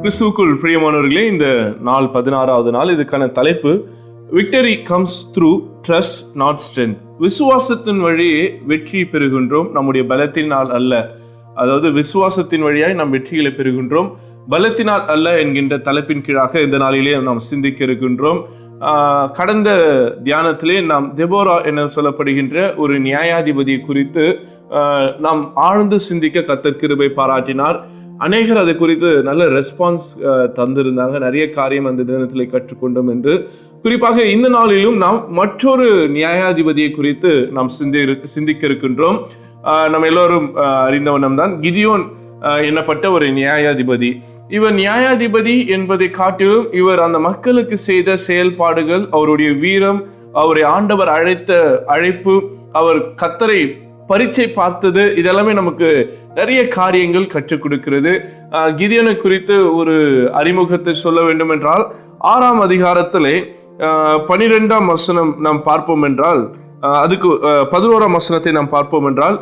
கிறிஸ்துவுக்குள் பிரியமானவர்களே, இந்த நாள் 16வது நாள். இதுக்கான தலைப்பு victory comes through trust not strength. விசுவாசத்தின் வழியே வெற்றி பெறுகின்றோம், நம்முடைய பலத்தினால் அல்ல. அதாவது விசுவாசத்தின் வழியாய் நாம் வெற்றிகளை பெறுகின்றோம், பலத்தினால் அல்ல என்கின்ற தலைப்பின் கீழாக இந்த நாளிலே நாம் சிந்திக்க இருக்கின்றோம். கடந்த தியானத்திலே நாம் தெபோரா என சொல்லப்படுகின்ற ஒரு நியாயாதிபதியை குறித்து நாம் ஆழ்ந்து சிந்திக்க கர்த்தர் கிருபை பாராட்டினார். அநேகர் அதை குறித்து நல்ல ரெஸ்பான்ஸ் தந்திருந்தாங்க. நிறைய காரியம் அந்த தினத்தில் கற்றுக்கொண்டோம் என்று. குறிப்பாக இந்த நாளிலும் நாம் மற்றொரு நியாயாதிபதியை குறித்து நாம் சிந்திக்க இருக்கின்றோம். நம்ம எல்லோரும் அறிந்தவனம் தான் கிதியோன் என்னப்பட்ட ஒரு நியாயாதிபதி. இவர் நியாயாதிபதி என்பதை காட்டிலும் இவர் அந்த மக்களுக்கு செய்த செயல்பாடுகள், அவருடைய வீரம், அவரை ஆண்டவர் அழைத்த அழைப்பு, அவர் கர்த்தரை பரீட்சை பார்த்தது, இதெல்லாமே நமக்கு நிறைய காரியங்கள் கற்றுக் கொடுக்கிறது. கிதியோனை குறித்து ஒரு அறிமுகத்தை சொல்ல வேண்டும் என்றால் 6ஆம் அதிகாரத்திலே 12ஆம் வசனம் நாம் பார்ப்போம் என்றால், அதுக்கு 11ஆம் வசனத்தை நாம் பார்ப்போம் என்றால்,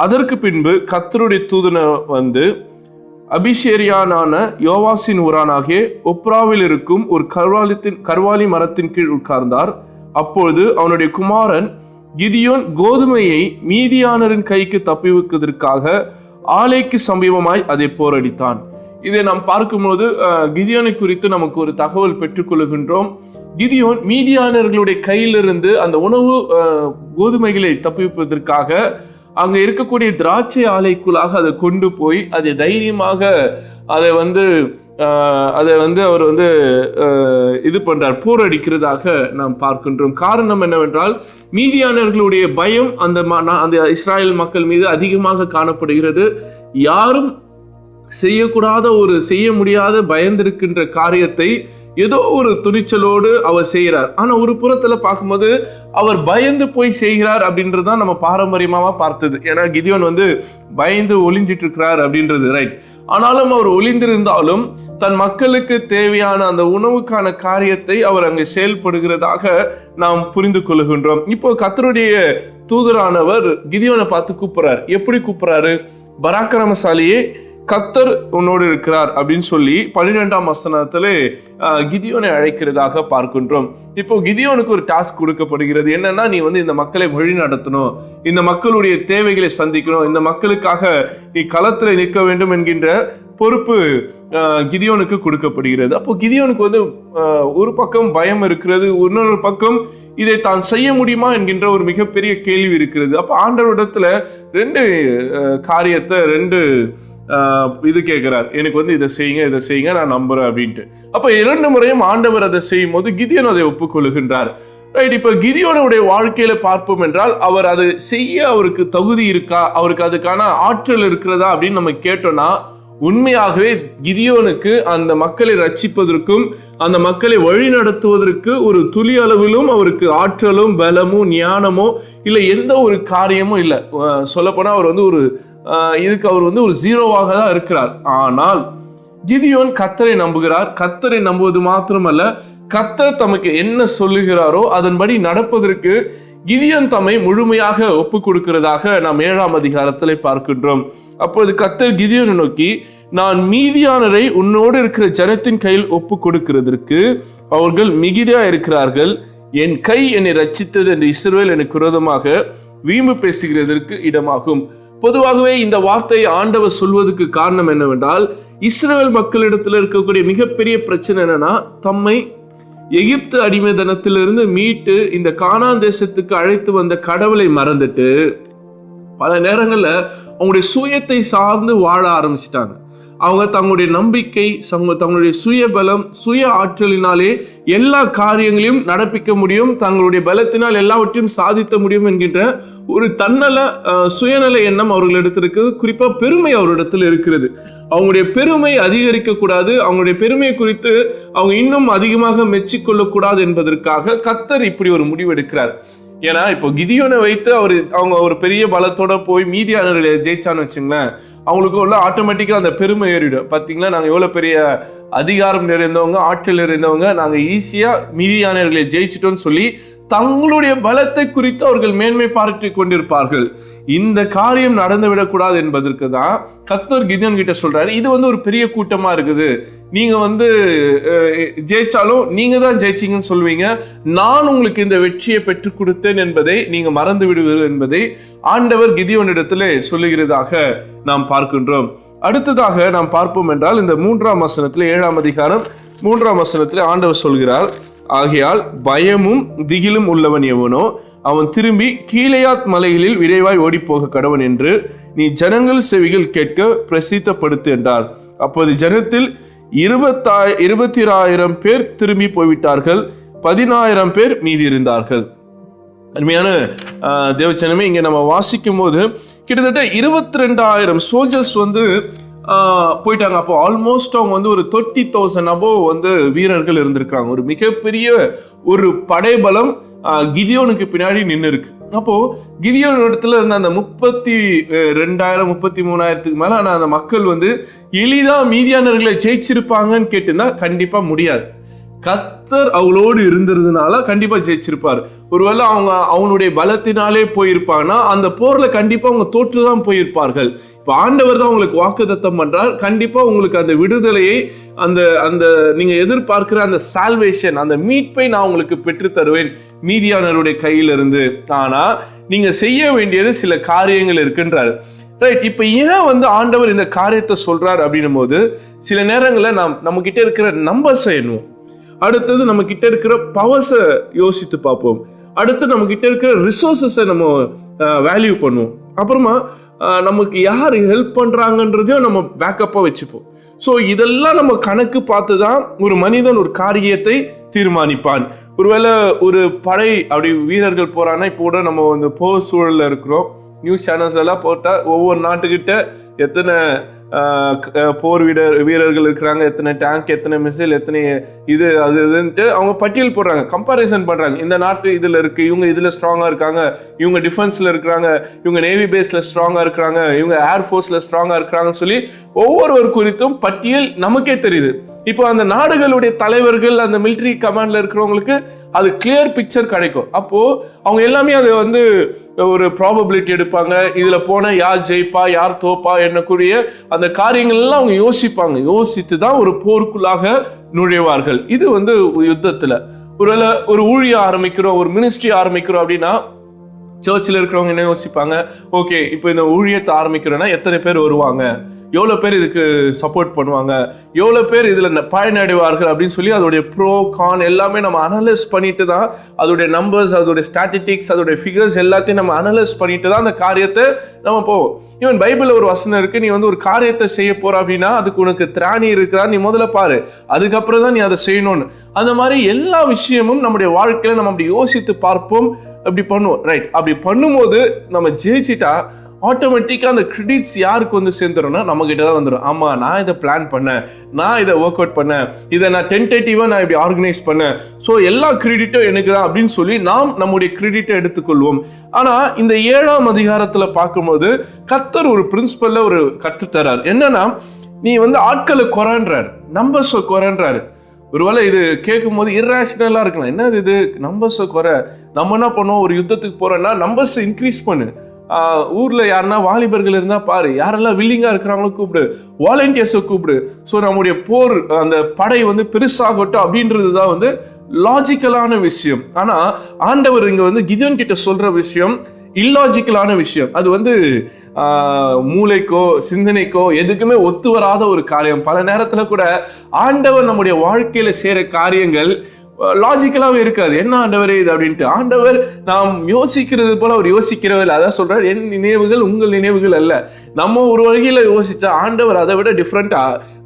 அதற்கு பின்பு கர்த்தருடைய தூதன் வந்து அபிஷேரியானான யோவாசின் ஊரானாகிய ஒப்ராவில் இருக்கும் ஒரு கர்வாலி மரத்தின் கீழ் உட்கார்ந்தார். அப்பொழுது அவனுடைய குமாரன் கிதியோன் கோதுமையை மீதியானரின் கைக்கு தப்பிவிப்பதற்காக ஆலைக்கு சமீபமாய் அதை போரடித்தான். இதை நாம் பார்க்கும்போது கிதியோனை குறித்து நமக்கு ஒரு தகவல் பெற்றுக்கொள்கின்றோம். கிதியோன் மீதியானர்களுடைய கையிலிருந்து அந்த உணவு கோதுமைகளை தப்பிவிப்பதற்காக அங்கே இருக்கக்கூடிய திராட்சை ஆலைக்குள்ளாக அதை கொண்டு போய் அதை தைரியமாக அதை அவர் இது பண்றார், போரடிக்கிறதாக நாம் பார்க்கின்றோம். காரணம் என்னவென்றால், மீதியானர்களுடைய பயம் அந்த இஸ்ராயல் மக்கள் மீது அதிகமாக காணப்படுகிறது. யாரும் செய்ய முடியாத பயந்திருக்கின்ற காரியத்தை ஏதோ ஒரு துணிச்சலோடு அவர் செய்கிறார். ஆனா ஒரு புறத்துல பார்க்கும்போது அவர் பயந்து போய் செய்கிறார் அப்படின்றதுதான் நம்ம பாரம்பரியமாக பார்த்தது. ஏன்னா கிதியோன் பயந்து ஒளிஞ்சிட்டு இருக்கிறார் அப்படின்றது ரைட். ஆனாலும் அவர் ஒளிந்திருந்தாலும் தன் மக்களுக்கு தேவையான அந்த உணவுக்கான காரியத்தை அவர் அங்கே செயல்படுகிறதாக நாம் புரிந்து கொள்கின்றோம். இப்போ கர்த்தருடைய தூதரானவர் கிதியோனை பார்த்து கூப்பிடுறார். எப்படி கூப்பிடுறாரு? பராக்கிரமசாலியே, கர்த்தர் உன்னோடு இருக்கிறார் அப்படின்னு சொல்லி 12ஆம் வசனத்திலே கிதியோனை அழைக்கிறதாக பார்க்கின்றோம். இப்போ கிதியோனுக்கு ஒரு டாஸ்க் கொடுக்கப்படுகிறது. என்னன்னா, நீ இந்த மக்களை வழி நடத்தணும், இந்த மக்களுடைய தேவைகளை சந்திக்கணும், இந்த மக்களுக்காக நீ களத்தில் நிற்க வேண்டும் என்கின்ற பொறுப்பு கிதியோனுக்கு கொடுக்கப்படுகிறது. அப்போ கிதியோனுக்கு ஒரு பக்கம் பயம் இருக்கிறது, இன்னொரு பக்கம் இதை தான் செய்ய முடியுமா என்கின்ற ஒரு மிகப்பெரிய கேள்வி இருக்கிறது. அப்போ ஆண்டவரிடத்துல ரெண்டு காரியத்தை இது கேட்கிறார். எனக்கு இதை செய்யுங்க நான் நம்புறேன் அப்படின்ட்டு. அப்ப 2 முறையும் ஆண்டவர் அதை செய்யும் போது கிதியோன் அதை ஒப்புக்கொள்கின்றார். ரைட். இப்ப கிதியோனுடைய வாழ்க்கையில பார்ப்போம் என்றால், அவர் அதை செய்ய அவருக்கு தகுதி இருக்கா, அவருக்கு அதுக்கான ஆற்றல் இருக்கிறதா அப்படின்னு நம்ம கேட்டோம்னா, உண்மையாகவே கிதியோனுக்கு அந்த மக்களை ரட்சிப்பதற்கும் அந்த மக்களை வழி நடத்துவதற்கு ஒரு துளி அளவிலும் அவருக்கு ஆற்றலும் பலமும் ஞானமோ இல்லை, எந்த ஒரு காரியமும் இல்லை. சொல்லப்போனா அவர் இதுக்கு அவர் ஒரு ஜீரோவாக தான் இருக்கிறார். ஆனால் கிதியோன் கர்த்தரை நம்புகிறார். கர்த்தரை நம்புவது மாத்திரமல்ல, கர்த்தர் தமக்கு என்ன சொல்லுகிறாரோ அதன்படி நடப்பதற்கு கிதியோன் தம்மை முழுமையாக ஒப்பு கொடுக்கிறதாக நாம் 7ஆம் அதிகாரத்திலே பார்க்கின்றோம். அப்போது கர்த்தர் கிதியோனை நோக்கி, நான் மீதியானரை உன்னோடு இருக்கிற ஜனத்தின் கையில் ஒப்பு கொடுக்கிறதற்கு அவர்கள் மிகுதியா இருக்கிறார்கள். என் கை என்னை ரட்சித்தது என்று இஸ்ரவேல் எனக்கு விரோதமாக வீம்பு பேசுகிறதற்கு இடமாகும். பொதுவாகவே இந்த வார்த்தையை ஆண்டவர் சொல்வதற்கு காரணம் என்னவென்றால், இஸ்ரவேல் மக்களிடத்தில் இருக்கக்கூடிய மிகப்பெரிய பிரச்சனை என்னன்னா, தம்மை எகிப்து அடிமைத்தனத்திலிருந்து மீட்டு இந்த கானான் தேசத்துக்கு அழைத்து வந்த கடவுளை மறந்துட்டு பல நேரங்கள்ல அவங்களுடைய சுயத்தை சார்ந்து வாழ ஆரம்பிச்சிட்டாங்க. அவங்க தங்களுடைய நம்பிக்கை, தங்களுடைய சுய பலம், சுய ஆற்றலினாலே எல்லா காரியங்களையும் நடப்பிக்க முடியும், தங்களுடைய பலத்தினால் எல்லாவற்றையும் சாதித்த முடியும் என்கின்ற ஒரு சுயநல எண்ணம் அவர்களிடத்தில் இருக்கிறது. குறிப்பா பெருமை அவரிடத்தில் இருக்கிறது. அவங்களுடைய பெருமை அதிகரிக்க கூடாது, அவங்களுடைய பெருமையை குறித்து அவங்க இன்னும் அதிகமாக மெச்சிக்கொள்ளக்கூடாது என்பதற்காக கர்த்தர் இப்படி ஒரு முடிவு எடுக்கிறார். ஏன்னா இப்போ கிதியோனை வைத்து அவங்க ஒரு பெரிய பலத்தோட போய் மீதியானவர்களை ஜெயிச்சான்னு வச்சுங்களேன், அவங்களுக்கு ஆட்டோமேட்டிக்கா அந்த பெருமை ஏறிடும். பார்த்தீங்களா, நாங்கள் எவ்வளவு பெரிய அதிகாரம் நிறைந்தவங்க, ஆற்றல் நிறைந்தவங்க, நாங்கள் ஈஸியா மீதியானவர்களை ஜெயிச்சிட்டோம்னு சொல்லி தங்களுடைய பலத்தை குறித்து அவர்கள் மேன்மை பார்த்து கொண்டிருப்பார்கள். இந்த காரியம் நடந்துவிடக்கூடாது என்பதற்கு தான் கர்த்தர் கிதியோன் கிட்ட சொல்றாரு, இது ஒரு பெரிய கூட்டமா இருக்குது, நீங்க ஜெயிச்சாலும் நீங்க தான் ஜெயிச்சீங்கன்னு சொல்லுவீங்க, நான் உங்களுக்கு இந்த வெற்றியை பெற்றுக் கொடுத்தேன் என்பதை நீங்க மறந்து விடுவீர்கள் என்பதை ஆண்டவர் கிதியோனிடத்திலே சொல்லுகிறதாக நாம் பார்க்கின்றோம். அடுத்ததாக நாம் பார்ப்போம் என்றால், இந்த 3ஆம் வசனத்தில் 7ஆம் அதிகாரம் 3ஆம் வசனத்தில் ஆண்டவர் சொல்கிறார், ஆகையால் பயமும் திகிலும் உள்ளவன் எவனோ அவன் திரும்பி கீலேயாத் மலைகளில் விரைவாய் ஓடிப்போக கடவன் என்று நீ ஜனங்கள் செவிகள் கேட்க பிரசித்தப்படுத்து என்றார். அப்போது ஜனத்தில் 20,000 பேர் திரும்பி போய்விட்டார்கள், 10,000 பேர் மீதி இருந்தார்கள். அருமையான தேவச்சனமே, இங்க நம்ம வாசிக்கும் போது கிட்டத்தட்ட 22,000 சோல்ஜர்ஸ் போயிட்டாங்க. அப்போ ஆல்மோஸ்ட் அவங்க ஒரு 30,000 above வீரர்கள் இருந்திருக்காங்க. ஒரு மிகப்பெரிய ஒரு படைபலம் கிதியோனுக்கு பின்னாடி நின்று இருக்கு. அப்போ கிதியோன் இடத்துல இருந்த அந்த 32,000 33,000க்கு மேல அந்த மக்கள் எளிதா மீதியானவர்களை ஜெயிச்சிருப்பாங்கன்னு கேட்டுனா கண்டிப்பா முடியாது. கர்த்தர் அவளோடு இருந்ததுனால கண்டிப்பா ஜெயிச்சிருப்பார். ஒருவேளை அவனுடைய பலத்தினாலே போயிருப்பாங்கன்னா அந்த போர்ல கண்டிப்பா அவங்க தோற்றுதான் போயிருப்பார்கள். இப்ப ஆண்டவர் தான் உங்களுக்கு வாக்குத்தத்தம் பண்றார், கண்டிப்பா உங்களுக்கு அந்த விடுதலையை, அந்த அந்த நீங்க எதிர்பார்க்கிற அந்த சால்வேஷன், அந்த மீட்பை நான் உங்களுக்கு பெற்று தருவேன் மீதியானவருடைய கையிலிருந்து. ஆனா நீங்க செய்ய வேண்டியது சில காரியங்கள் இருக்குன்றார். ரைட், இப்ப ஏன் ஆண்டவர் இந்த காரியத்தை சொல்றார் அப்படின்னும் போது, சில நேரங்களில் நம்ம கிட்ட இருக்கிற நம்பர்ஸை எண்ணுவோம், அடுத்தது நம்ம கிட்ட இருக்கிற பவர்ஸை யோசித்து பார்ப்போம், அடுத்து நம்ம கிட்ட இருக்கிற ரிசோர்ஸஸை நம்ம வேல்யூ பண்ணுவோம், அப்புறமா நமக்கு யார் ஹெல்ப் பண்றாங்கன்றதையும் நம்ம பேக்கப்பா வச்சுப்போம். ஸோ இதெல்லாம் நம்ம கணக்கு பார்த்து தான் ஒரு மனிதன் ஒரு காரியத்தை தீர்மானிப்பான். ஒருவேளை ஒரு படை அப்படி வீரர்கள் போறான்னா, இப்போ கூட நம்ம போர் சூழல்ல இருக்கிறோம், நியூஸ் சேனல்ஸ் எல்லாம் போட்டால் ஒவ்வொரு நாட்டுக்கிட்ட எத்தனை போர் வீரர்கள் இருக்கிறாங்க, எத்தனை டேங்க், எத்தனை மிசைல், எத்தனை இதுன்ட்டு அவங்க பட்டியல் போடுறாங்க, கம்பாரிசன் பண்றாங்க. இந்த நாட்டு இதுல இருக்கு, இவங்க இதுல ஸ்ட்ராங்கா இருக்காங்க, இவங்க டிஃபென்ஸ்ல இருக்கிறாங்க, இவங்க நேவி பேஸ்ல ஸ்ட்ராங்கா இருக்கிறாங்க, இவங்க ஏர்ஃபோர்ஸ்ல ஸ்ட்ராங்கா இருக்கிறாங்கன்னு சொல்லி ஒவ்வொருவர் குறித்தும் பட்டியல் நமக்கே தெரியுது. இப்போ அந்த நாடுகளுடைய தலைவர்கள், அந்த மிலிட்டரி கமாண்ட்ல இருக்கிறவங்களுக்கு அது கிளியர் பிக்சர் கிடைக்கும். அப்போ அவங்க எல்லாமே அது ஒரு ப்ராபபிலிட்டி எடுப்பாங்க, இதுல போன யார் ஜெயிப்பா யார் தோப்பா என்னக்கூடிய அந்த காரியங்கள் எல்லாம் அவங்க யோசிப்பாங்க. யோசித்து தான் ஒரு போருக்குள்ளாக நுழைவார்கள். இது யுத்தத்துல ஒருவேளை ஒரு ஊழியம் ஆரம்பிக்கிறோம், ஒரு மினிஸ்ட்ரி ஆரம்பிக்கிறோம் அப்படின்னா, சர்ச்சில் இருக்கிறவங்க என்ன யோசிப்பாங்க, ஓகே இப்போ இந்த ஊழியத்தை ஆரம்பிக்கிறோன்னா எத்தனை பேர் வருவாங்க, எவ்வளோ பேர் இதுக்கு சப்போர்ட் பண்ணுவாங்க, எவ்வளோ பேர் இதில் பயனடைவார்கள் அப்படின்னு சொல்லி அதோடைய ப்ரோ கான் எல்லாமே நம்ம அனலைஸ் பண்ணிட்டு தான், அதோடைய நம்பர்ஸ், அதோடைய ஸ்டாட்டிஸ்டிக்ஸ், அதோடைய ஃபிகர்ஸ் எல்லாத்தையும் நம்ம அனலைஸ் பண்ணிட்டு தான் அந்த காரியத்தை நம்ம போவோம். ஈவன் பைபிளில் ஒரு வசனம் இருக்கு, நீ ஒரு காரியத்தை செய்ய போற அப்படின்னா அதுக்கு உனக்கு திராணி இருக்கிறா, நீ முதல்ல பாரு, அதுக்கப்புறம் தான் நீ அதை செய்யணும்னு. அந்த மாதிரி எல்லா விஷயமும் நம்முடைய வாழ்க்கையில நம்ம அப்படி யோசித்து பார்ப்போம், அப்படி பண்ணுவோம். ரைட், அப்படி பண்ணும்போது நம்ம ஜெயிச்சிட்டா ஆட்டோமேட்டிக்காக அந்த கிரெடிட்ஸ் யாருக்கு சேர்ந்துடும்னா நம்ம கிட்ட தான் வந்துடும். ஆமா, நான் இதை பிளான் பண்ணேன், நான் இதை ஒர்க் அவுட் பண்ணேன், இதை நான் டென்டேட்டிவா நான் இப்படி ஆர்கனைஸ் பண்ணேன், ஸோ எல்லா கிரெடிட்டும் எனக்கு தான் அப்படின்னு சொல்லி நாம் நம்முடைய கிரெடிட்டை எடுத்துக்கொள்வோம். ஆனா இந்த 7ஆம் அதிகாரத்துல பார்க்கும்போது கர்த்தர் ஒரு பிரின்சிபல்ல ஒரு கற்றுத்தரார். என்னன்னா, நீ ஆட்களை குறைன்றாரு, நம்பர்ஸ் குறைன்றாரு. ஒருவேளை இது கேட்கும் போது இர்ரேஷனலா இருக்கலாம், என்னது இது நம்பர்ஸ் குறை, நம்ம என்ன பண்ணுவோம், ஒரு யுத்தத்துக்கு போறோம்னா நம்பர்ஸ் இன்க்ரீஸ் பண்ணு, ஊர்ல யாருன்னா வாலிபர்கள் இருந்தா பாரு, யாரெல்லாம் வில்லிங்கா இருக்கிறாங்களோ கூப்பிடு, வாலண்டியர்ஸை கூப்பிடு, ஸோ நம்முடைய போர் அந்த படை பெருசாகட்டும் அப்படின்றதுதான் லாஜிக்கலான விஷயம். ஆனா ஆண்டவர் இங்க கிதியோன் கிட்ட சொல்ற விஷயம் இல்லாஜிக்கலான விஷயம். அது மூளைக்கோ சிந்தனைக்கோ எதுக்குமே ஒத்து வராத ஒரு காரியம். பல நேரத்துல கூட ஆண்டவர் நம்முடைய வாழ்க்கையில செய்யற காரியங்கள் லாஜிக்கலாவே இருக்காது. என்ன ஆண்டவரே இது அப்படின்ட்டு, ஆண்டவர் நாம் யோசிக்கிறது போல அவர் யோசிக்கிறவர். அதான் சொல்றாரு, என் நினைவுகள் உங்கள் நினைவுகள் அல்ல. நம்ம ஒரு வகையில யோசிச்சா ஆண்டவர் அதை விட டிஃப்ரெண்டா,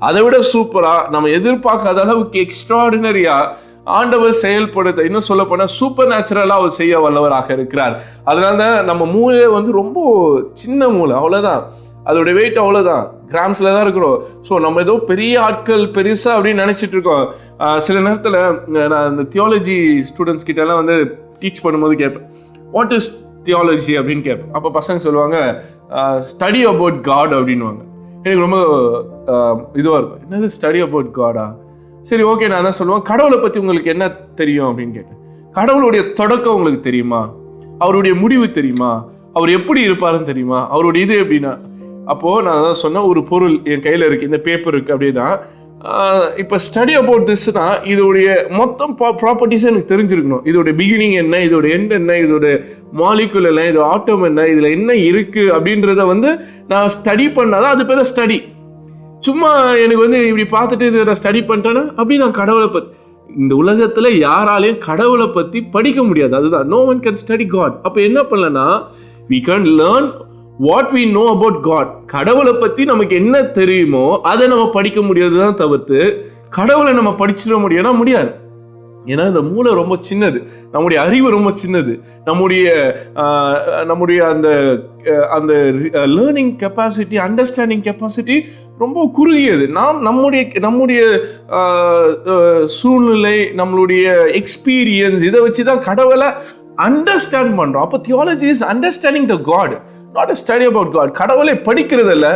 அதை விட சூப்பரா, நம்ம எதிர்பார்க்காத அளவுக்கு எக்ஸ்ட்ராடினரியா ஆண்டவர் செயல்படுத்த, இன்னும் சொல்ல போனா சூப்பர் நேச்சுரலா அவர் செய்ய வல்லவராக இருக்கிறார். அதனால நம்ம மூளை ரொம்ப சின்ன மூளை, அவ்வளவுதான், அதோட வெயிட் அவ்வளவுதான், கிராம்ஸ்ல தான் இருக்கிறோம். ஸோ நம்ம ஏதோ பெரிய ஆட்கள் பெருசா அப்படின்னு நினைச்சிட்டு இருக்கோம். சில நேரத்தில் நான் இந்த தியாலஜி ஸ்டூடெண்ட்ஸ் கிட்ட எல்லாம் டீச் பண்ணும்போது கேட்பேன், வாட் இஸ் தியாலஜி அப்படின்னு கேட்பேன். அப்போ பசங்க சொல்லுவாங்க, ஸ்டடி அபவுட் காட் அப்படின்வாங்க. எனக்கு ரொம்ப இதுவாக இருக்கும், என்னது ஸ்டடி அபவுட் காடா, சரி ஓகே. நான் என்ன சொல்லுவேன், கடவுளை பற்றி உங்களுக்கு என்ன தெரியும் அப்படின்னு கேட்டேன். கடவுளுடைய தொடக்கம் உங்களுக்கு தெரியுமா? அவருடைய முடிவு தெரியுமா? அவர் எப்படி இருப்பாருன்னு தெரியுமா? அவருடைய இது எப்படின்னா, அப்போ நான் தான் சொன்ன ஒரு பொருள் என் கையில இருக்கு, இந்த பேப்பர் இருக்கு அப்படின்னா, இப்போ ஸ்டடி அபவுட் திஸ்னா இதோடைய மொத்தம் ப்ராப்பர்ட்டிஸ் எனக்கு தெரிஞ்சிருக்கணும். இதோட பிகினிங் என்ன, இதோட எண்ட் என்ன, இதோட மாலிகுல் என்ன, இதோட ஆட்டம் என்ன, இதுல என்ன இருக்கு அப்படின்றத வந்து நான் ஸ்டடி பண்ணாதான் அது பேர் ஸ்டடி. சும்மா எனக்கு வந்து இப்படி பார்த்துட்டு இதை நான் ஸ்டடி பண்ணிட்டேன்னா அப்படி நான் கடவுளை பத்தி, இந்த உலகத்துல யாராலையும் கடவுளை பத்தி படிக்க முடியாது. அதுதான், no one can study God. அப்ப என்ன பண்ணலன்னா, we can learn what we know about God. கடவுளை பத்தி நமக்கு என்ன தெரியுமோ அதை நம்ம படிக்க முடியாதுதான் தவிர்த்து கடவுளை நம்ம படிச்சிட முடியாது. ஏன்னா இந்த மூளை ரொம்ப சின்னது, நம்முடைய அறிவு ரொம்ப சின்னது, நம்முடைய அந்த லேர்னிங் கெப்பாசிட்டி, அண்டர்ஸ்டாண்டிங் கெப்பாசிட்டி ரொம்ப குறுகியது. நம்முடைய சூழ்நிலை, நம்மளுடைய எக்ஸ்பீரியன்ஸ், இதை வச்சுதான் கடவுளை அண்டர்ஸ்டாண்ட் பண்றோம். அப்போ theology is understanding the God, not a study about God. கடவுளை படிக்கிறது இல்ல,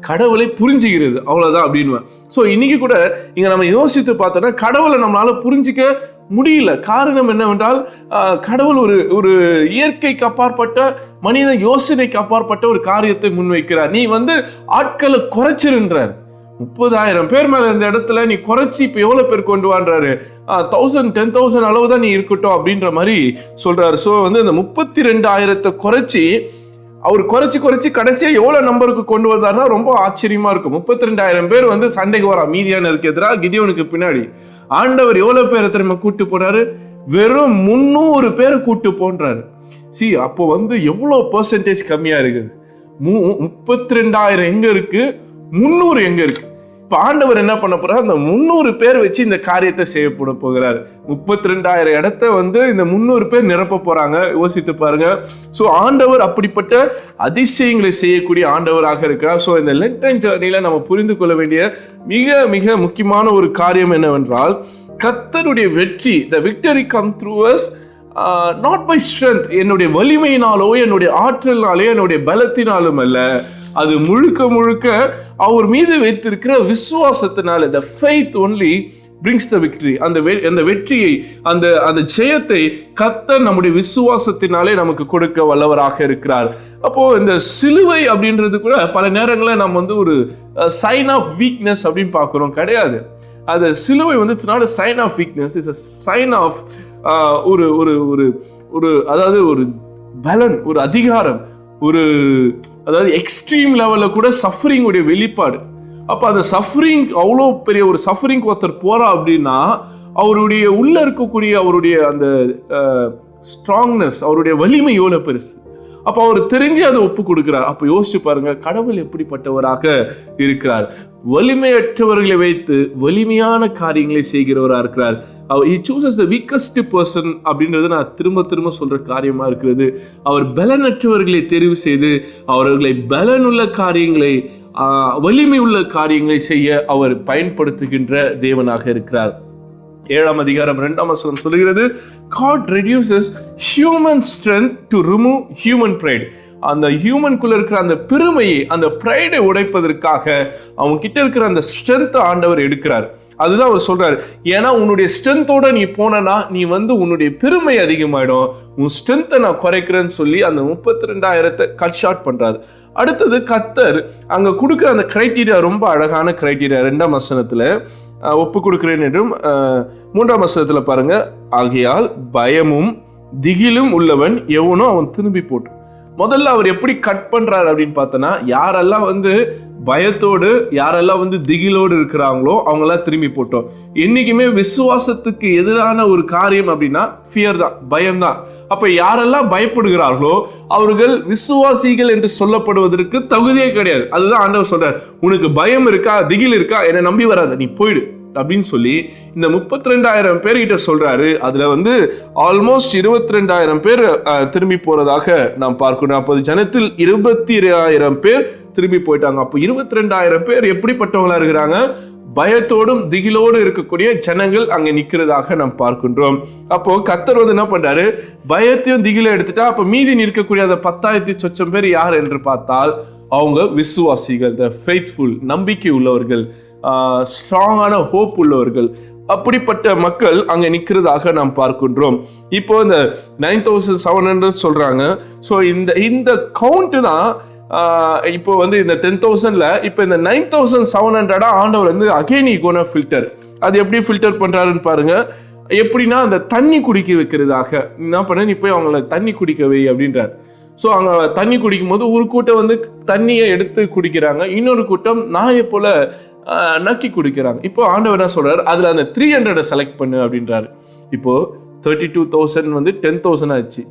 கடவுளை புரிஞ்சுக்கிறது, அவ்வளவுதான் அப்படின்னு. ஸோ இன்னைக்கு கூட இங்க நம்ம யோசித்து பார்த்தோம்னா கடவுளை நம்மளால புரிஞ்சிக்க முடியல. காரணம் என்னவென்றால், கடவுள் ஒரு இயற்கைக்கு அப்பாற்பட்ட, மனித யோசனைக்கு அப்பாற்பட்ட ஒரு காரியத்தை முன்வைக்கிறார். நீ வந்து ஆட்களை குறைச்சிருன்றார். 30,000 பேர் மேல இந்த இடத்துல நீ குறைச்சி இப்ப எவ்வளவு பேர் கொண்டு வான்றாரு, 10,000 அளவு தான் நீ இருக்கட்டும் அப்படின்ற மாதிரி சொல்றாரு. ஸோ வந்து இந்த 32,000 குறைச்சி அவர் குறைச்சி கடைசியா எவ்வளவு நம்பருக்கு கொண்டு வந்தாருன்னா ரொம்ப ஆச்சரியமா இருக்கும். 32,000 பேர் வந்து சண்டைக்கு வரா மீதியானருக்கு எதிராக கிதியோனுக்கு பின்னாடி. ஆண்டவர் எவ்வளவு பேரை திரும்ப கூட்டு போனாரு? வெறும் 300 பேரை கூட்டு போன்றாரு. அப்போ வந்து எவ்வளவு பெர்சன்டேஜ் கம்மியா இருக்குது. 32,000 எங்க இருக்கு, 300 எங்க இருக்கு? இப்ப ஆண்டவர் என்ன பண்ண போறாரு? அந்த 300 பேர் வச்சு இந்த காரியத்தை செய்யப்பட போகிறார். 32,000 இடத்த வந்து இந்த 300 பேர் நிரப்ப போறாங்க. யோசித்து பாருங்க. சோ ஆண்டவர் அப்படிப்பட்ட அதிசயங்களை செய்யக்கூடிய ஆண்டவராக இருக்கிறார். சோ இந்த லென்டைன் ஜர்னில நம்ம புரிந்து கொள்ள வேண்டிய மிக மிக முக்கியமான ஒரு காரியம் என்னவென்றால், கர்த்தருடைய வெற்றி, the victory come through us not by strength, என்னுடைய வலிமையினாலோ என்னுடைய ஆற்றலினாலோ என்னுடைய பலத்தினாலும் அல்ல, அது முழுக்க அவர் மீது வைத்திருக்கிற விசுவாசத்தினால. the faith only brings the victory. அந்த வெற்றியை, அந்த ஜெயத்தை கர்த்தர் நம்முடைய விசுவாசத்தினாலே நமக்கு கொடுக்க வல்லவராக இருக்கிறார். அப்போ இந்த சிலுவை அப்படின்றது கூட பல நேரங்களில் நம்ம வந்து ஒரு சைன் ஆஃப் வீக்னஸ் அப்படின்னு பார்க்கிறோம். கிடையாது. அது சிலுவை வந்து it's not a sign of weakness, it's a sign of அதாவது ஒரு பலன், ஒரு அதிகாரம், அதாவது எக்ஸ்ட்ரீம் லெவல்ல கூட சஃபரிங் உடைய வெளிப்பாடு. அப்ப அந்த சஃபரிங், அவ்வளோ பெரிய ஒரு சஃபரிங் ஒருத்தர் போறா அப்படின்னா அவருடைய உள்ள இருக்கக்கூடிய அவருடைய அந்த ஸ்ட்ராங்னஸ், அவருடைய வலிமை எவ்வளவு பெருசு. அப்ப அவர் தெரிஞ்சு அதை ஒப்பு கொடுக்கிறார். அப்ப யோசிச்சு பாருங்க, கடவுள் எப்படிப்பட்டவராக இருக்கிறார். வலிமையற்றவர்களை வைத்து வலிமையான காரியங்களை செய்கிறவராக இருக்கிறார். He chooses the weakest person அப்படின்றது நான் திரும்ப சொல்ற காரியமா இருக்கிறது. அவர் பலனற்றவர்களை தெரிவு செய்து அவர்களை பலனுள்ள காரியங்களை, வலிமை உள்ள காரியங்களை செய்ய அவர் பயன்படுத்துகின்ற தேவனாக இருக்கிறார். 7ஆம் அதிகாரம் 2ஆம் வசனம் சொல்லுகிறது, God reduces human strength to remove human pride. அந்த ஹியூமனுக்குள்ள இருக்கிற அந்த பெருமையை, அந்த பிரைடை உடைப்பதற்காக அவங்க கிட்ட இருக்கிற அந்த ஸ்ட்ரென்த் ஆண்டவர் எடுக்கிறார். அதுதான் அவர் சொல்றாரு. ஏன்னா உன்னுடைய ஸ்ட்ரென்த்தோட நீ போனா நீ வந்து உன்னுடைய பெருமை அதிகமாயிடும், உன் ஸ்ட்ரென்த்தை நான் குறைக்கிறேன்னு சொல்லி அந்த 32,000 கட் ஷார்ட் பண்றாரு. அடுத்தது கர்த்தர் அங்க கொடுக்குற அந்த கிரைட்டீரியா ரொம்ப அழகான கிரைட்டீரியா. 2ஆம் வசனத்துல ஒப்பு கொடுக்கிறேன் என்றும் 3ஆம் வசனத்துல பாருங்க, ஆகையால் பயமும் திகிலும் உள்ளவன் எவனோ அவன் திரும்பி போட்டு. முதல்ல அவர் எப்படி கட் பண்றாரு அப்படின்னு பார்த்தோன்னா, யாரெல்லாம் வந்து பயத்தோடு, யாரெல்லாம் வந்து திகிலோடு இருக்கிறாங்களோ அவங்கெல்லாம் திரும்பி போட்டோம். என்னைக்குமே விசுவாசத்துக்கு எதிரான ஒரு காரியம் அப்படின்னா ஃபியர் தான், பயம் தான். அப்ப யாரெல்லாம் பயப்படுகிறார்களோ அவர்கள் விசுவாசிகள் என்று சொல்லப்படுவதற்கு தகுதியே கிடையாது. அதுதான் ஆண்டவர் சொல்றார், உனக்கு பயம் இருக்கா, திகில் இருக்கா, என்னை நம்பி வராத, நீ போயிடு அப்படின்னு சொல்லி இந்த 32,000 பேர்கிட்ட சொல்றாரு. அதுல வந்து ஆல்மோஸ்ட் 22,000 பேர் திரும்பி போறதாக நாம் பார்க்கணும். அப்போது ஜனத்தில் 22,000 பேர் திரும்பி போயிட்டாங்க. அப்போ 22,000 பேர் எப்படிப்பட்டவங்களா இருக்கிறாங்க? பயத்தோடும் திகிலோடு இருக்கக்கூடிய ஜனங்கள் அங்க நிக்கிறதாக நாம் பார்க்கின்றோம். அப்போ கர்த்தர் வந்து என்ன பண்றாரு? பயத்தையும் திகில எடுத்துட்டா அப்ப மீதி நிற்கக்கூடிய அந்த 10,000 சொச்சம் பேர் யார் என்று பார்த்தால் அவங்க விசுவாசிகள், த ஃபெய்த்ஃபுல், நம்பிக்கை உள்ளவர்கள், ஸ்ட்ராங்கான ஹோப் உள்ளவர்கள். அப்படிப்பட்ட மக்கள் அங்க நிக்கிறதாக நாம் பார்க்கின்றோம். இப்போ இந்த 9,700 சொல்றாங்க. ஸோ இந்த கவுண்ட் தான் இப்போ வந்து இந்த 10,000ல இப்போ இந்த 9,700 ஆண்டவர் வந்து அகைன் கோன ஃபில்டர். அது எப்படி ஃபில்டர் பண்றாருன்னு பாருங்க. எப்படின்னா அந்த தண்ணி குடிக்க வைக்கிறதாக என்ன பண்ண, நீ போய் அவங்கள தண்ணி குடிக்க வை அப்படின்றார். ஸோ அங்கே தண்ணி குடிக்கும் போது ஒரு கூட்டம் வந்து தண்ணியை எடுத்து குடிக்கிறாங்க, இன்னொரு கூட்டம் நாயை போல நக்கி குடிக்கிறாங்க. இப்போ ஆண்டவர் என்ன சொல்றாரு, அதுல அந்த 300 செலக்ட் பண்ணு அப்படின்றாரு. இப்போ 32,000 வந்து 10,000 ஆச்சு,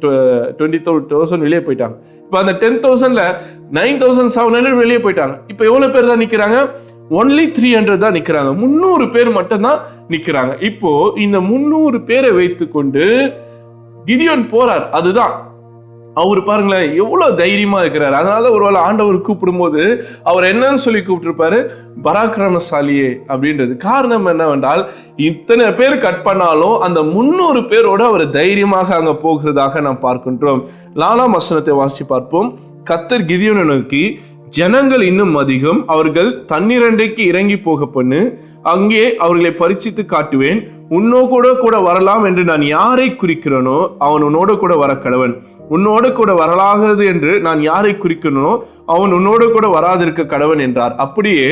22,000 வெளியே போயிட்டாங்க. இப்போ அந்த 10,000ல 9,700 வெளியே போயிட்டாங்க. இப்போ எவ்வளவு பேர் தான் நிக்கிறாங்க? ஒன்லி 300 தான் நிக்கிறாங்க. 300 பேர் மட்டும் தான் நிக்கிறாங்க. இப்போ இந்த 300 பேரை வைத்து கொண்டு கிதியோன் போறார். அதுதான் அவர் பாருங்களேன் எவ்வளவு தைரியமா இருக்கிறார். அதனால ஒருவேளை ஆண்டவர் கூப்பிடும் போது அவர் என்னன்னு சொல்லி கூப்பிட்டுருப்பாரு, பராக்கிரமசாலியே அப்படின்றது. காரணம் என்னவென்றால் இத்தனை பேர் கட் பண்ணாலும் அந்த 300 பேரோட அவர் தைரியமாக அங்க போகிறதாக நாம் பார்க்கின்றோம். 4ஆம் வசனத்தை வாசி பார்ப்போம். கர்த்தர் கிதியோனை நோக்கி, ஜனங்கள் இன்னும் அதிகம், அவர்கள் தண்ணீரண்டைக்கு இறங்கி போக பண்ணு, அங்கே அவர்களை பரிசித்து காட்டுவேன். உன்னோட கூட வரலாம் என்று நான் யாரை குறிக்கிறனோ அவன் உன்னோட கூட வர கடவன். உன்னோட கூட வரலாகாது என்று நான் யாரை குறிக்கிறனோ அவன் உன்னோட கூட வராதிருக்க கடவன் என்றார். அப்படியே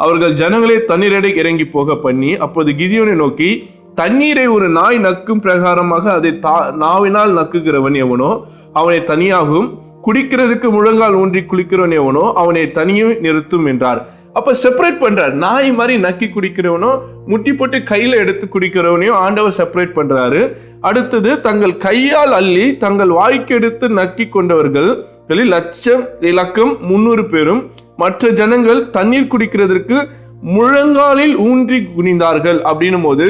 அவர்கள் ஜனங்களை தண்ணீரடை இறங்கி போக பண்ணி, அப்போது கிதியோனை நோக்கி, தண்ணீரை ஒரு நாய் நக்கும் பிரகாரமாக அதை நாவினால் நக்குகிறவன் எவனோ அவனை தனியாகவும், குடிக்கிறதுக்கு முழங்கால் ஊன்றி குளிக்கிறவன் எவனோ அவனை தனியும் நிறுத்தும் என்றார். அப்ப செப்பரேட் பண்றார். நாய் மாதிரி நக்கி குடிக்கிறவனோ முட்டி போட்டு கையில எடுத்து குடிக்கிறவனையும் ஆண்டவர் செப்பரேட் பண்றாரு. அடுத்தது, தங்கள் கையால் அள்ளி தங்கள் வாய்க்கு எடுத்து நக்கி கொண்டவர்கள் இலக்கம் 300 பேரும், மற்ற ஜனங்கள் தண்ணீர் குடிக்கிறதற்கு முழங்காலில் ஊன்றி குனிந்தார்கள் அப்படின்னும் போது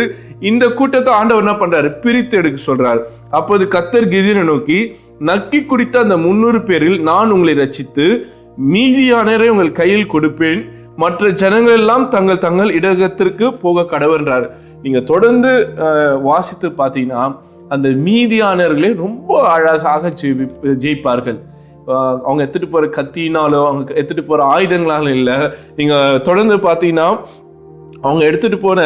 இந்த கூட்டத்தை ஆண்டவர் என்ன பண்றாரு, பிரித்து எடுக்க சொல்றாரு. அப்போது கர்த்தர் கிதியோனை நோக்கி, நக்கி குடித்த அந்த 300 பேரில் நான் உங்களை ரட்சித்து மீதியானரை உங்கள் கையில் கொடுப்பேன், மற்ற ஜனங்கள் எல்லாம் தங்கள் தங்கள் இடத்திற்கு போக கடவென்றார். நீங்க தொடர்ந்து வாசித்து பார்த்தீங்கன்னா அந்த மீதியானவர்களே ரொம்ப அழகாக ஜெயிப்பார்கள். அவங்க எடுத்துட்டு போற கத்தினாலோ அவங்க எடுத்துட்டு போற ஆயுதங்களாலும் இல்லை. நீங்க தொடர்ந்து பார்த்தீங்கன்னா அவங்க எடுத்துட்டு போன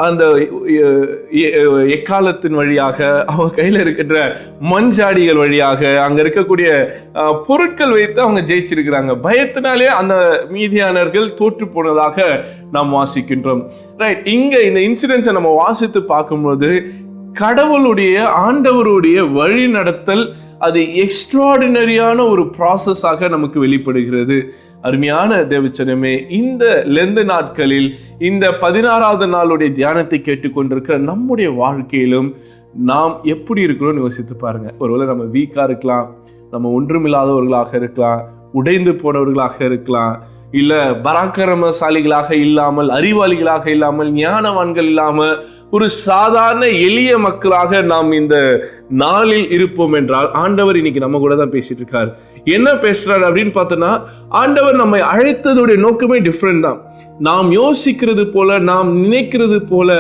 அந்த எக்காலத்தின் வழியாக, அவங்க கையில இருக்கின்ற மண்சாடிகள் வழியாக, அங்க இருக்கக்கூடிய பொருட்கள் வைத்து அவங்க ஜெயிச்சிருக்கிறாங்க. பயத்தினாலே அந்த மீதியானவர்கள் தோற்று போனதாக நாம் வாசிக்கின்றோம். ரைட், இங்க இந்த இன்சிடென்ட்ஸை நம்ம வாசித்து பார்க்கும்போது கடவுளுடைய ஆண்டவருடைய வழி நடத்தல் அது எக்ஸ்ட்ராடினரியான ஒரு ப்ராசஸாக நமக்கு வெளிப்படுகிறது. அருமையான தேவச்சனமே, இந்த லெந்து நாட்களில் இந்த 16வது நாளுடைய தியானத்தை கேட்டுக்கொண்டிருக்கிற நம்முடைய வாழ்க்கையிலும் நாம் எப்படி இருக்கிறோம்னு யோசித்து பாருங்க. ஒருவேளை நம்ம வீக்கா இருக்கலாம், நம்ம ஒன்றுமில்லாதவர்களாக இருக்கலாம், உடைந்து போனவர்களாக இருக்கலாம், இல்ல பராக்கிரமசாலிகளாக இல்லாமல், அறிவாளிகளாக இல்லாமல், ஞானவான்கள் இல்லாமல் ஒரு சாதாரண எளிய மக்களாக நாம் இந்த நாளில் இருப்போம் என்றால் ஆண்டவர் இன்னைக்கு நம்ம கூட தான் பேசிட்டு இருக்காரு. என்ன பேசுறாரு அப்படின்னு பார்த்தோன்னா, ஆண்டவர் நம்மை அழைத்ததுடைய நோக்கமே டிஃப்ரெண்ட் தான். நாம் யோசிக்கிறது போல, நாம் நினைக்கிறது போல,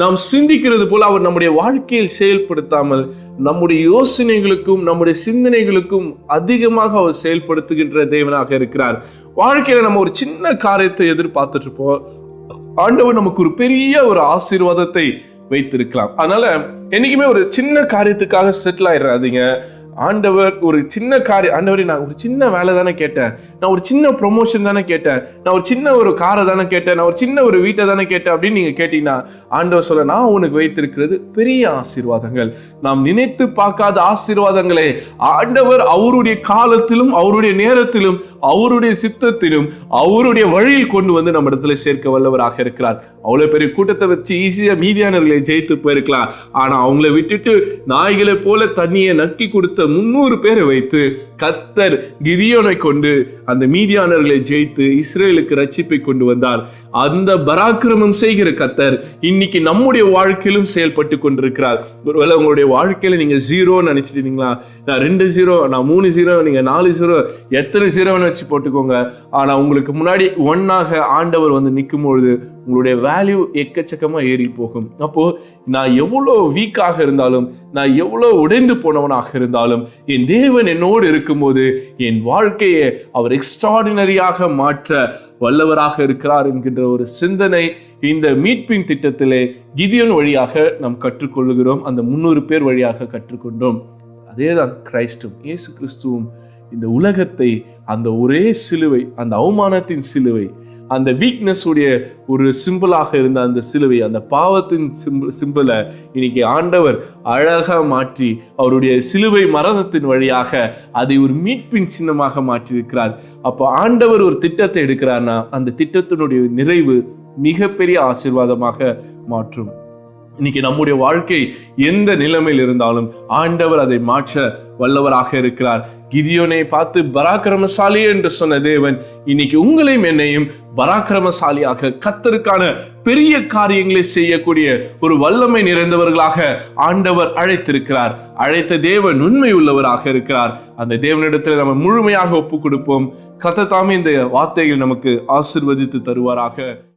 நாம் சிந்திக்கிறது போல அவர் நம்முடைய வாழ்க்கையில் செயல்படுத்தாமல் நம்முடைய யோசனைகளுக்கும் நம்முடைய சிந்தனைகளுக்கும் அதிகமாக அவர் செயல்படுத்துகின்ற தேவனாக இருக்கிறார். வாழ்க்கையில நம்ம ஒரு சின்ன காரியத்தை எதிர்பார்த்துட்டு இருப்போம், ஆண்டவர் நமக்கு ஒரு பெரிய ஒரு ஆசீர்வாதத்தை வைத்திருக்கலாம். அதனால என்னைக்குமே ஒரு சின்ன காரியத்துக்காக செட்டில் ஆயிடாதீங்க. ஆண்டவர் ஒரு சின்ன காரியம், ஆண்டவரே நான் ஒரு சின்ன வேலை தானே கேட்டேன், நான் ஒரு சின்ன ப்ரொமோஷன் தானே கேட்டேன், நான் ஒரு சின்ன ஒரு காரை தானே கேட்டேன், நான் ஒரு சின்ன ஒரு வீட்டை தானே கேட்டேன் அப்படின்னு நீங்க கேட்டீங்கன்னா ஆண்டவர் சொல்ல, நான் உனக்கு வைத்திருக்கிறது பெரிய ஆசீர்வாதங்கள், நாம் நினைத்து பார்க்காத ஆசீர்வாதங்களே ஆண்டவர் அவருடைய காலத்திலும் அவருடைய நேரத்திலும் அவருடைய சித்தத்திலும் அவருடைய வழியில் கொண்டு வந்து நம்ம இடத்துல சேர்க்க வல்லவராக இருக்கிறார். அவ்வளவு பெரிய கூட்டத்தை வச்சு ஈஸியா மீதியானவர்களை ஜெயித்து போயிருக்கலாம். ஆனா அவங்கள விட்டுட்டு நாய்களை போல தண்ணியை நக்கி கொடுத்த 300 பேரை வைத்து கர்த்தர் கிதியோனை கொண்டு அந்த மீதியானவர்களை ஜெயித்து இஸ்ரேலுக்கு ரட்சிப்பை கொண்டு வந்தார். அந்த பராக்கிரமம் செய்கிற கர்த்தர் இன்னைக்கு நம்முடைய வாழ்க்கையிலும் செயல்பட்டு கொண்டிருக்கிறார். ஒருவேளை உங்களுடைய வாழ்க்கையில நீங்க 0 நினைச்சிட்டீங்களா, நான் 2 0, நான் 3 0, நீங்க 4 0, எத்தனை 0 வச்சு போட்டுக்கோங்க. ஆனா உங்களுக்கு முன்னாடி 1 ஆண்டவர் வந்து நிற்கும் பொழுது உங்களுடைய வேல்யூ எக்கச்சக்கமா ஏறி போகும். அப்போ நான் எவ்வளோ வீக்காக இருந்தாலும், நான் எவ்வளோ உடைந்து போனவனாக இருந்தாலும், என் தேவன் என்னோடு இருக்கும்போது என் வாழ்க்கையை அவர் எக்ஸ்ட்ராடினரியாக மாற்ற வல்லவராக இருக்கிறார் என்கின்ற ஒரு சிந்தனை இந்த மீட்பின் திட்டத்திலே கிதியோன் வழியாக நாம் கற்றுக்கொள்ளுகிறோம். அந்த 300 பேர் வழியாக கற்றுக்கொண்டோம். அதேதான் கிறிஸ்துவும், இயேசு கிறிஸ்துவும் இந்த உலகத்தை அந்த ஒரே சிலுவை, அந்த அவமானத்தின் சிலுவை, அந்த வீக்னஸ் உடைய ஒரு சிம்பிளாக இருந்த அந்த சிலுவை, அந்த பாவத்தின் சிம்பிளை இன்னைக்கு ஆண்டவர் அழகா மாற்றி அவருடைய சிலுவை மரணத்தின் வழியாக அதை ஒரு மீட்பின் சின்னமாக மாற்றியிருக்கிறார். அப்போ ஆண்டவர் ஒரு திட்டத்தை எடுக்கிறார்னா அந்த திட்டத்தினுடைய நிறைவு மிகப்பெரிய ஆசீர்வாதமாக மாற்றும். இன்னைக்கு நம்முடைய வாழ்க்கை எந்த நிலைமையில் இருந்தாலும் ஆண்டவர் அதை மாற்ற வல்லவராக இருக்கிறார். கிதியோனை பார்த்து பராக்கிரமசாலி என்று சொன்ன தேவன் இன்னைக்கு உங்களையும் என்னையும் பராக்கிரமசாலியாக, கர்த்தருக்கான பெரிய காரியங்களை செய்யக்கூடிய ஒரு வல்லமை நிறைந்தவர்களாக ஆண்டவர் அழைத்திருக்கிறார். அழைத்த தேவன் உண்மை உள்ளவராக இருக்கிறார். அந்த தேவனிடத்தில் நம்ம முழுமையாக ஒப்பு கொடுப்போம். கர்த்தர் தாமே இந்த வார்த்தைகள் நமக்கு ஆசீர்வதித்து தருவாராக.